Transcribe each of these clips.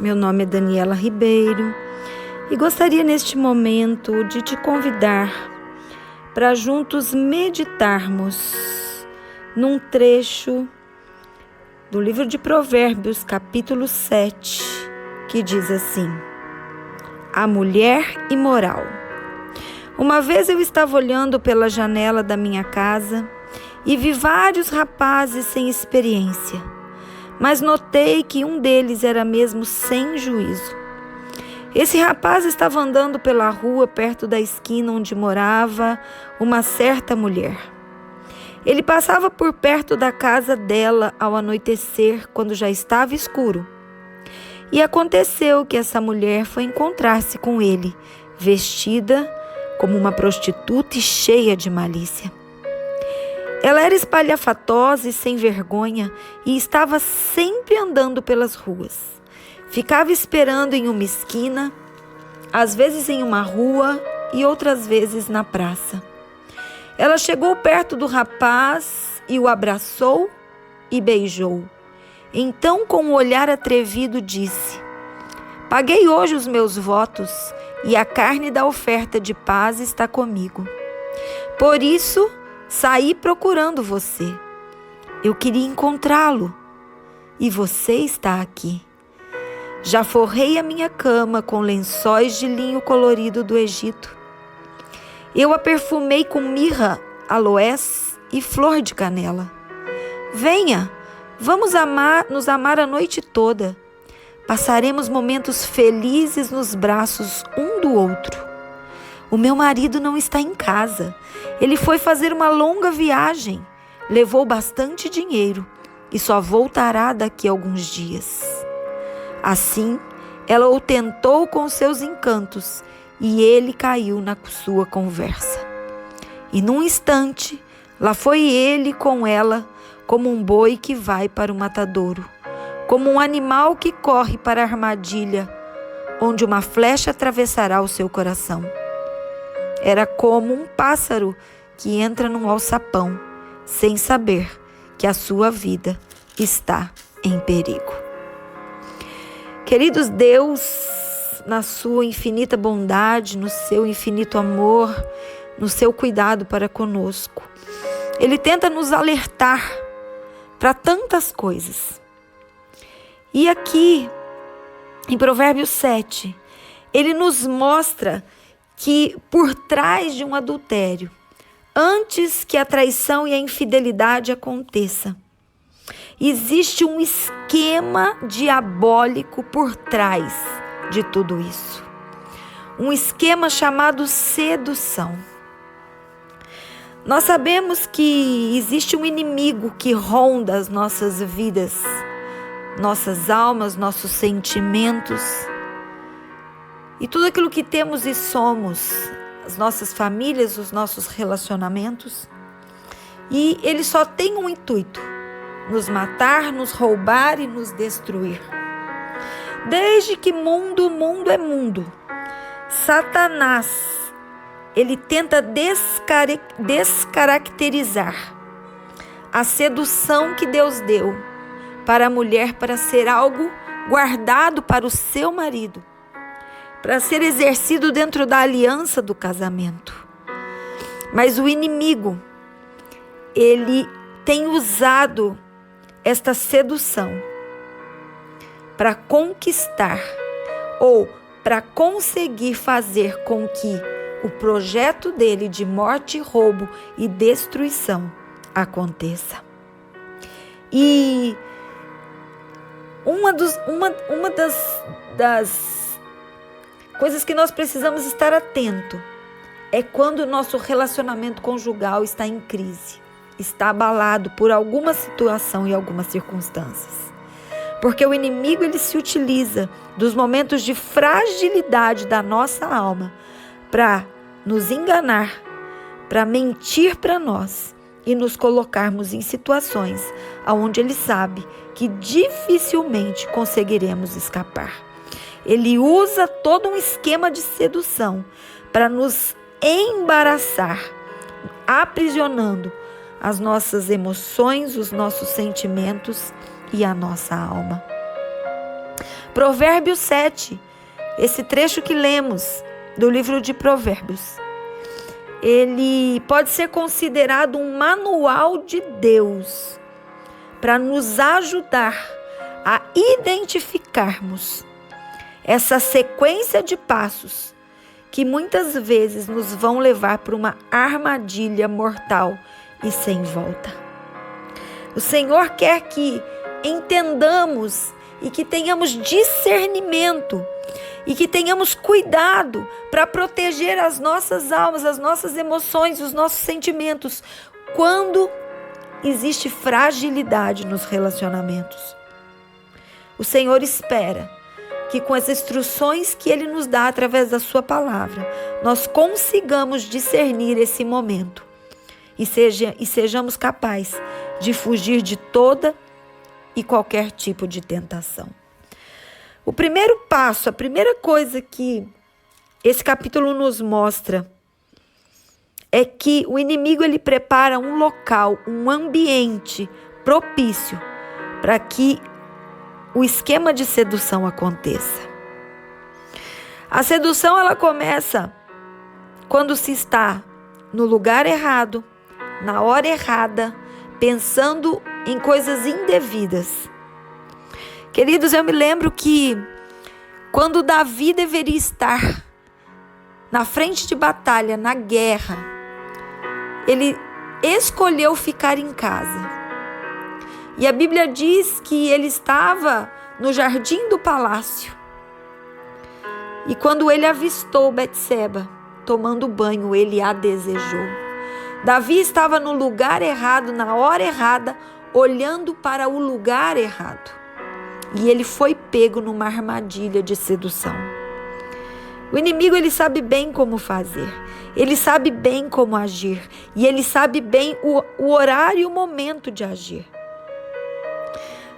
Meu nome é Daniela Ribeiro e gostaria neste momento de te convidar para juntos meditarmos num trecho do livro de Provérbios, capítulo 7, que diz assim: A mulher imoral. Uma vez eu estava olhando pela janela da minha casa e vi vários rapazes sem experiência, mas notei que um deles era mesmo sem juízo. Esse rapaz estava andando pela rua perto da esquina onde morava uma certa mulher. Ele passava por perto da casa dela ao anoitecer, quando já estava escuro. E aconteceu que essa mulher foi encontrar-se com ele, vestida como uma prostituta e cheia de malícia. Ela era espalhafatosa e sem vergonha e estava sempre andando pelas ruas. Ficava esperando em uma esquina, às vezes em uma rua e outras vezes na praça. Ela chegou perto do rapaz e o abraçou e beijou. Então, com um olhar atrevido, disse: Paguei hoje os meus votos e a carne da oferta de paz está comigo. Por isso, saí procurando você. Eu queria encontrá-lo e você está aqui. Já forrei a minha cama com lençóis de linho colorido do Egito. Eu a perfumei com mirra, aloés e flor de canela. Venha, vamos nos amar a noite toda. Passaremos momentos felizes nos braços um do outro. O meu marido não está em casa. Ele foi fazer uma longa viagem. Levou bastante dinheiro e só voltará daqui a alguns dias. Assim, ela o tentou com seus encantos e ele caiu na sua conversa. E num instante, lá foi ele com ela, como um boi que vai para o matadouro, como um animal que corre para a armadilha, onde uma flecha atravessará o seu coração. Era como um pássaro que entra num alçapão, sem saber que a sua vida está em perigo. Queridos, Deus, na sua infinita bondade, no seu infinito amor, no seu cuidado para conosco, Ele tenta nos alertar para tantas coisas. E aqui, em Provérbios 7, Ele nos mostra que por trás de um adultério, antes que a traição e a infidelidade aconteça, existe um esquema diabólico por trás de tudo isso. Um esquema chamado sedução. Nós sabemos que existe um inimigo que ronda as nossas vidas, nossas almas, nossos sentimentos e tudo aquilo que temos e somos, as nossas famílias, os nossos relacionamentos. E ele só tem um intuito: nos matar, nos roubar e nos destruir. Desde que o mundo é mundo, Satanás, ele tenta descaracterizar a sedução que Deus deu para a mulher, para ser algo guardado para o seu marido, para ser exercido dentro da aliança do casamento. Mas o inimigo, ele tem usado esta sedução para conquistar ou para conseguir fazer com que o projeto dele de morte, roubo e destruição aconteça. E uma das coisas que nós precisamos estar atento é quando o nosso relacionamento conjugal está em crise, está abalado por alguma situação e algumas circunstâncias. Porque o inimigo, ele se utiliza dos momentos de fragilidade da nossa alma para nos enganar, para mentir para nós e nos colocarmos em situações onde ele sabe que dificilmente conseguiremos escapar. Ele usa todo um esquema de sedução para nos embaraçar, aprisionando as nossas emoções, os nossos sentimentos e a nossa alma. Provérbios 7, esse trecho que lemos do livro de Provérbios, ele pode ser considerado um manual de Deus para nos ajudar a identificarmos essa sequência de passos que muitas vezes nos vão levar para uma armadilha mortal e sem volta. O Senhor quer que entendamos e que tenhamos discernimento e que tenhamos cuidado para proteger as nossas almas, as nossas emoções, os nossos sentimentos, quando existe fragilidade nos relacionamentos. O Senhor espera que com as instruções que Ele nos dá através da sua palavra, nós consigamos discernir esse momento e sejamos capazes de fugir de toda e qualquer tipo de tentação. O primeiro passo, a primeira coisa que esse capítulo nos mostra é que o inimigo ele prepara um local, um ambiente propício para que o esquema de sedução aconteça. A sedução ela começa quando se está no lugar errado, na hora errada, pensando em coisas indevidas. Queridos, eu me lembro que quando Davi deveria estar na frente de batalha, na guerra, ele escolheu ficar em casa. E a Bíblia diz que ele estava no jardim do palácio. E quando ele avistou Betseba tomando banho, ele a desejou. Davi estava no lugar errado, na hora errada, olhando para o lugar errado. E ele foi pego numa armadilha de sedução. O inimigo, ele sabe bem como fazer. Ele sabe bem como agir. E ele sabe bem o horário e o momento de agir.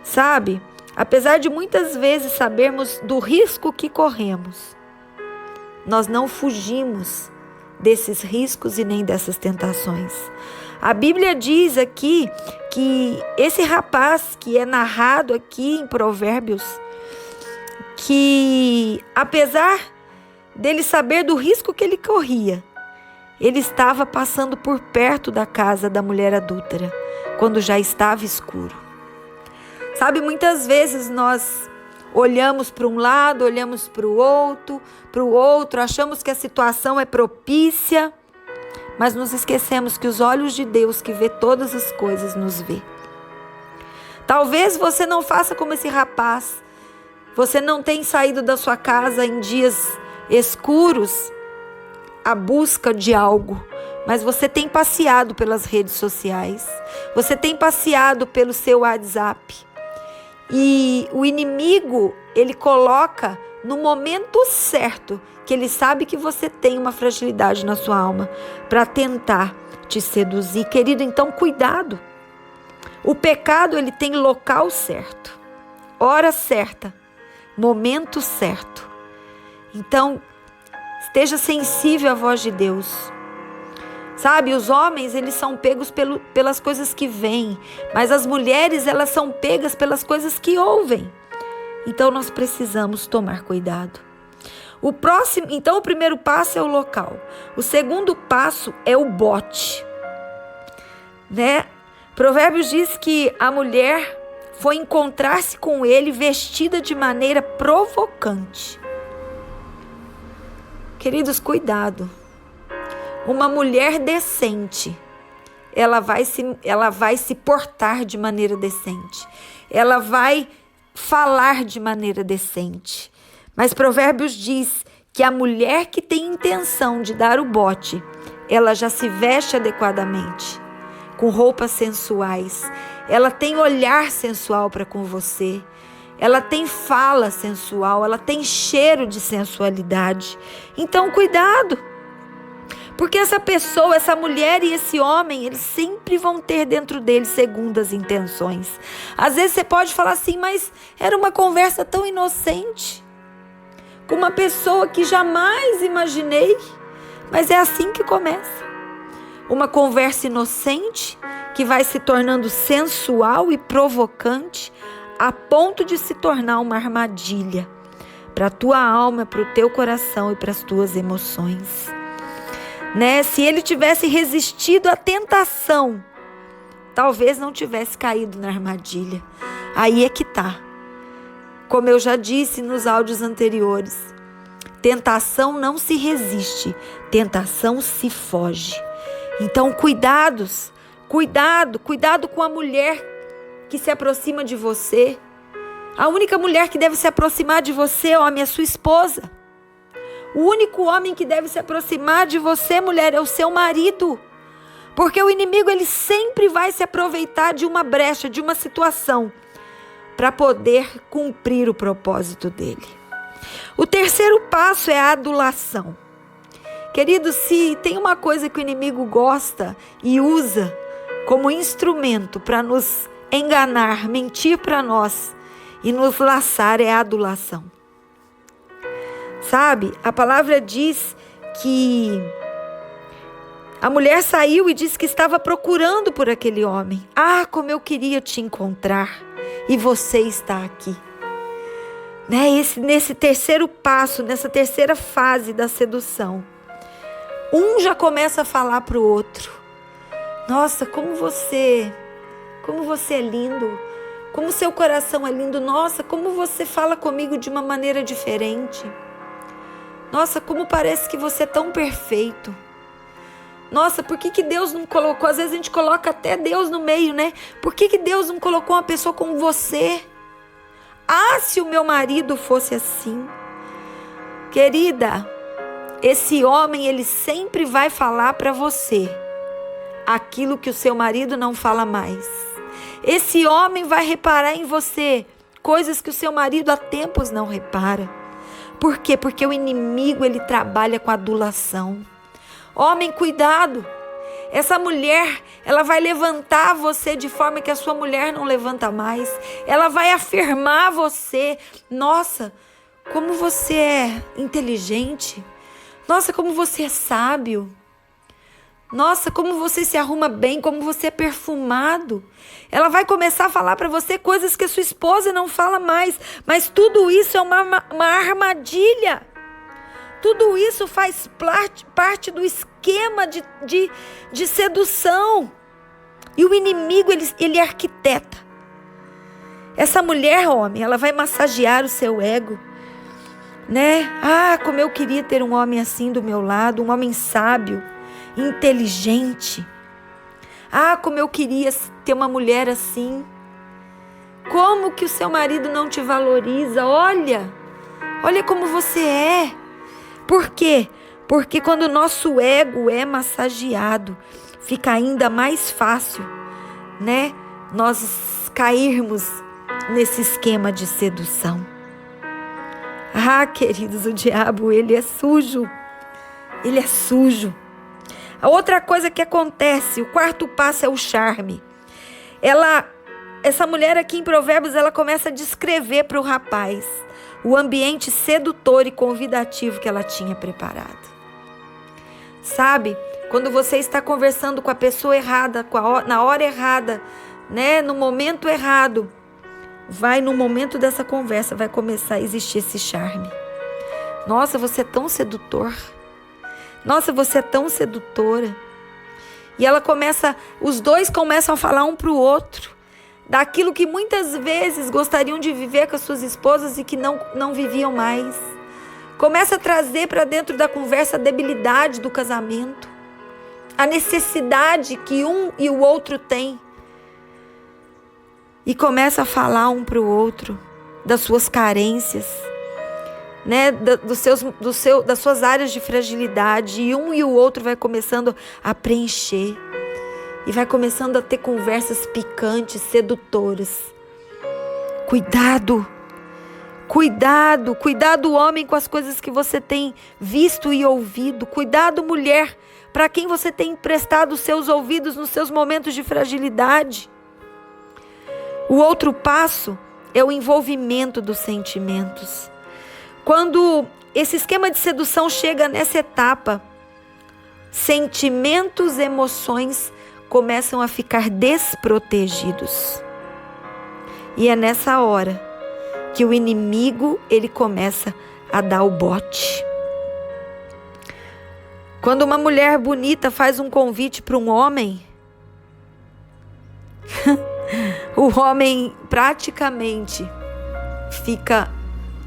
Sabe, apesar de muitas vezes sabermos do risco que corremos, nós não fugimos desses riscos e nem dessas tentações. A Bíblia diz aqui que esse rapaz que é narrado aqui em Provérbios, que apesar dele saber do risco que ele corria, ele estava passando por perto da casa da mulher adúltera, quando já estava escuro. Sabe, muitas vezes nós olhamos para um lado, olhamos para o outro, achamos que a situação é propícia, mas nos esquecemos que os olhos de Deus, que vê todas as coisas, nos vê. Talvez você não faça como esse rapaz, você não tenha saído da sua casa em dias escuros à busca de algo, mas você tem passeado pelas redes sociais, você tem passeado pelo seu WhatsApp. E o inimigo, ele coloca no momento certo, que ele sabe que você tem uma fragilidade na sua alma, para tentar te seduzir. Querido, então cuidado. O pecado, ele tem local certo, hora certa, momento certo. Então, esteja sensível à voz de Deus. Sabe, os homens, eles são pegos pelas coisas que veem, mas as mulheres, elas são pegas pelas coisas que ouvem. Então, nós precisamos tomar cuidado. Então, o primeiro passo é o local. O segundo passo é o bote, né? Provérbios diz que a mulher foi encontrar-se com ele vestida de maneira provocante. Queridos, cuidado. Uma mulher decente, ela vai se portar de maneira decente. Ela vai falar de maneira decente. Mas Provérbios diz que a mulher que tem intenção de dar o bote, ela já se veste adequadamente, com roupas sensuais. Ela tem olhar sensual para com você. Ela tem fala sensual, ela tem cheiro de sensualidade. Então, cuidado. Porque essa pessoa, essa mulher e esse homem, eles sempre vão ter dentro deles segundas intenções. Às vezes você pode falar assim, mas era uma conversa tão inocente, com uma pessoa que jamais imaginei. Mas é assim que começa. Uma conversa inocente, que vai se tornando sensual e provocante, a ponto de se tornar uma armadilha para a tua alma, para o teu coração e para as tuas emoções. Né? Se ele tivesse resistido à tentação, talvez não tivesse caído na armadilha. Aí é que tá. Como eu já disse nos áudios anteriores, tentação não se resiste, tentação se foge. Então, cuidado com a mulher que se aproxima de você. A única mulher que deve se aproximar de você, homem, é sua esposa. O único homem que deve se aproximar de você, mulher, é o seu marido. Porque o inimigo, ele sempre vai se aproveitar de uma brecha, de uma situação, para poder cumprir o propósito dele. O terceiro passo é a adulação. Queridos, se tem uma coisa que o inimigo gosta e usa como instrumento para nos enganar, mentir para nós e nos laçar, é a adulação. Sabe, a palavra diz que a mulher saiu e disse que estava procurando por aquele homem. Ah, como eu queria te encontrar, e você está aqui. Né? Nesse terceiro passo, nessa terceira fase da sedução, um já começa a falar para o outro: nossa, como você é lindo, como seu coração é lindo, nossa, como você fala comigo de uma maneira diferente. Nossa, como parece que você é tão perfeito. Nossa, por que Deus não colocou? Às vezes a gente coloca até Deus no meio, né? Por que Deus não colocou uma pessoa como você? Ah, se o meu marido fosse assim. Querida, esse homem, ele sempre vai falar para você aquilo que o seu marido não fala mais. Esse homem vai reparar em você coisas que o seu marido há tempos não repara. Por quê? Porque o inimigo, ele trabalha com adulação. Homem, cuidado. Essa mulher, ela vai levantar você de forma que a sua mulher não levanta mais. Ela vai afirmar você. Nossa, como você é inteligente. Nossa, como você é sábio. Nossa, como você se arruma bem, como você é perfumado. Ela vai começar a falar para você coisas que a sua esposa não fala mais. Mas tudo isso é uma armadilha. Tudo isso faz parte do esquema de sedução. E o inimigo, ele arquiteta. Essa mulher, homem, ela vai massagear o seu ego. Né? Ah, como eu queria ter um homem assim do meu lado, um homem sábio, inteligente. Ah, como eu queria ter uma mulher assim. Como que o seu marido não te valoriza? Olha como você é. Por quê? Porque quando o nosso ego é massageado, fica ainda mais fácil, né? Nós cairmos nesse esquema de sedução. Ah, queridos, o diabo, ele é sujo. Ele é sujo. A outra coisa que acontece, o quarto passo é o charme. Essa mulher aqui em Provérbios, ela começa a descrever para o rapaz o ambiente sedutor e convidativo que ela tinha preparado. Sabe, quando você está conversando com a pessoa errada, na hora errada, né, no momento errado, no momento dessa conversa, vai começar a existir esse charme. Nossa, você é tão sedutor. Nossa, você é tão sedutora. E os dois começam a falar um para o outro daquilo que muitas vezes gostariam de viver com as suas esposas e que não viviam mais. Começa a trazer para dentro da conversa a debilidade do casamento, a necessidade que um e o outro têm. E começa a falar um para o outro das suas carências, né? Das suas áreas de fragilidade. E um e o outro vai começando a preencher. E vai começando a ter conversas picantes, sedutoras. Cuidado, homem, com as coisas que você tem visto e ouvido. Cuidado, mulher, para quem você tem emprestado os seus ouvidos nos seus momentos de fragilidade. O outro passo é o envolvimento dos sentimentos. Quando esse esquema de sedução chega nessa etapa, sentimentos, emoções começam a ficar desprotegidos. E é nessa hora que o inimigo, ele começa a dar o bote. Quando uma mulher bonita faz um convite para um homem, o homem praticamente fica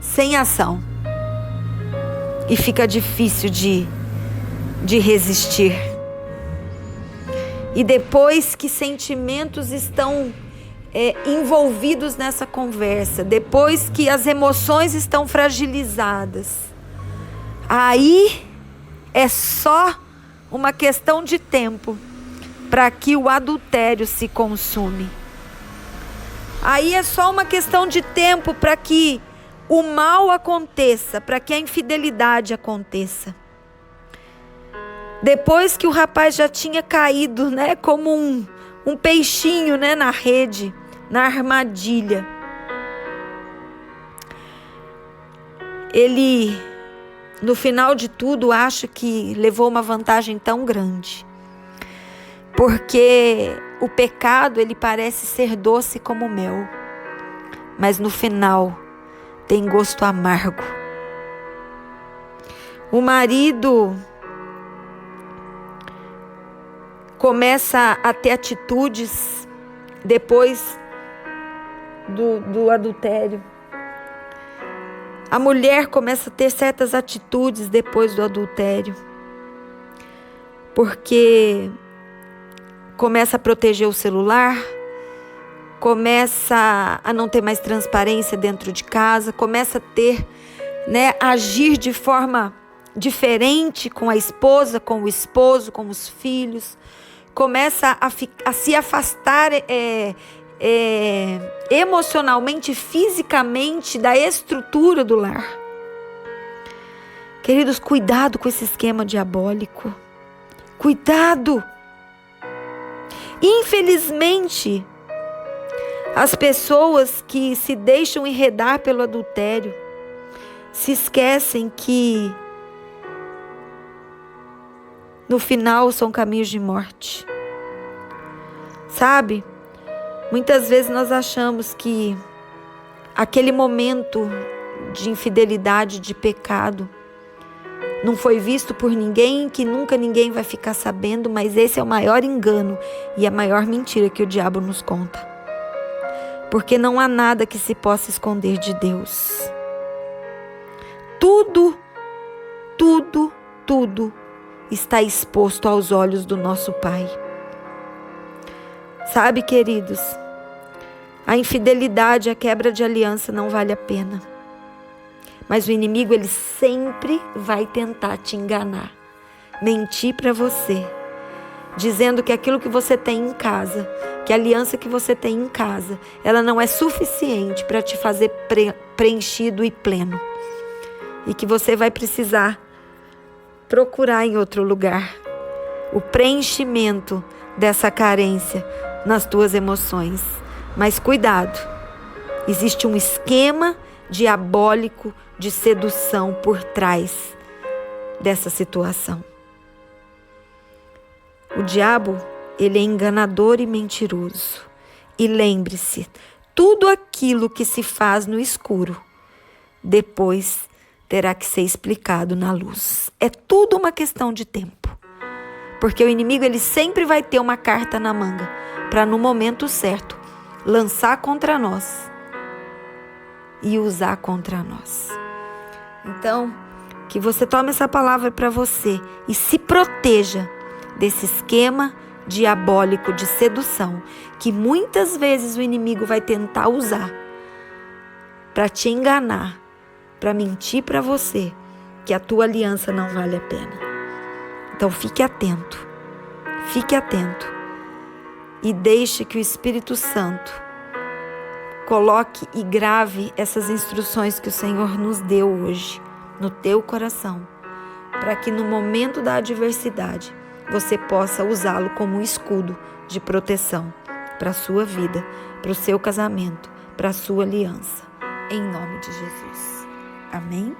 sem ação. E fica difícil de resistir. E depois que sentimentos estão envolvidos nessa conversa, depois que as emoções estão fragilizadas, aí é só uma questão de tempo para que o adultério se consume. Aí é só uma questão de tempo para que o mal aconteça, para que a infidelidade aconteça. Depois que o rapaz já tinha caído, como um peixinho, na rede, na armadilha, ele, no final de tudo, acha que levou uma vantagem tão grande, porque o pecado, ele parece ser doce como mel, mas no final tem gosto amargo. O marido começa a ter atitudes depois do adultério. A mulher começa a ter certas atitudes depois do adultério, porque começa a proteger o celular, começa a não ter mais transparência dentro de casa, começa a ter, agir de forma diferente com a esposa, com o esposo, com os filhos, começa a se afastar emocionalmente, fisicamente da estrutura do lar. Queridos, cuidado com esse esquema diabólico. Cuidado! Infelizmente, as pessoas que se deixam enredar pelo adultério se esquecem que no final são caminhos de morte. Sabe? Muitas vezes nós achamos que aquele momento de infidelidade, de pecado, não foi visto por ninguém, que nunca ninguém vai ficar sabendo, mas esse é o maior engano e a maior mentira que o diabo nos conta. Porque não há nada que se possa esconder de Deus. Tudo está exposto aos olhos do nosso Pai. Sabe, queridos, a infidelidade, a quebra de aliança não vale a pena. Mas o inimigo, ele sempre vai tentar te enganar, mentir para você, dizendo que aquilo que você tem em casa, que a aliança que você tem em casa, ela não é suficiente para te fazer preenchido e pleno. E que você vai precisar procurar em outro lugar o preenchimento dessa carência nas tuas emoções. Mas cuidado, existe um esquema diabólico de sedução por trás dessa situação. O diabo, ele é enganador e mentiroso. E lembre-se, tudo aquilo que se faz no escuro, depois terá que ser explicado na luz. É tudo uma questão de tempo. Porque o inimigo, ele sempre vai ter uma carta na manga para, no momento certo, lançar contra nós e usar contra nós. Então, que você tome essa palavra para você e se proteja desse esquema diabólico de sedução que muitas vezes o inimigo vai tentar usar para te enganar, para mentir para você que a tua aliança não vale a pena. Então fique atento e deixe que o Espírito Santo coloque e grave essas instruções que o Senhor nos deu hoje no teu coração, para que no momento da adversidade você possa usá-lo como um escudo de proteção para a sua vida, para o seu casamento, para a sua aliança. Em nome de Jesus. Amém?